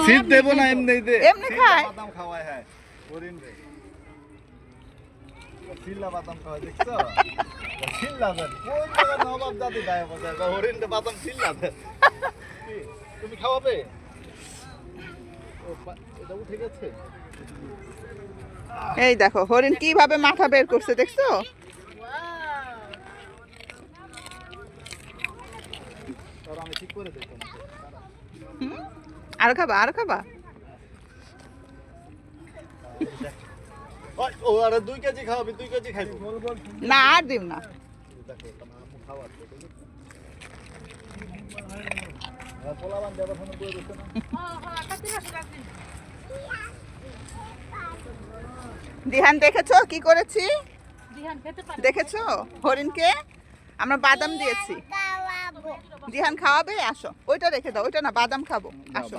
seat দেব না এমনি দে এমনি খায় বাদাম খাওয়ায় হ্যাঁ হরিণ রে সিল্লা বাদাম খাওয়ায় দেখছো সিল্লা দেন কোন জায়গা নবাব জাতি গায়ে বসে হরিণ রে বাদাম সিল্লা দেন তুমি খাওয়াবে ও এটা উঠে গেছে এই দেখো হরিণ কিভাবে মাথা বের করছে দেখছো আমি ঠিক করে দেই আর খাবা আর খাবা ও আরে 2 কেজি খাওয়াবি 2 কেজি খাইবো না আর দিম না দেখো তোমার আম্মু খাওয়াচ্ছে পোলাবান দেবার ফোন করে দিতে না দিহান দেখেছো কি করেছি দেখেছো হরিণকে আমরা বাদাম দিয়েছি দিহান খাওয়াবে আসো ওইটা রেখে দাও ওইটা না বাদাম খাবো আসো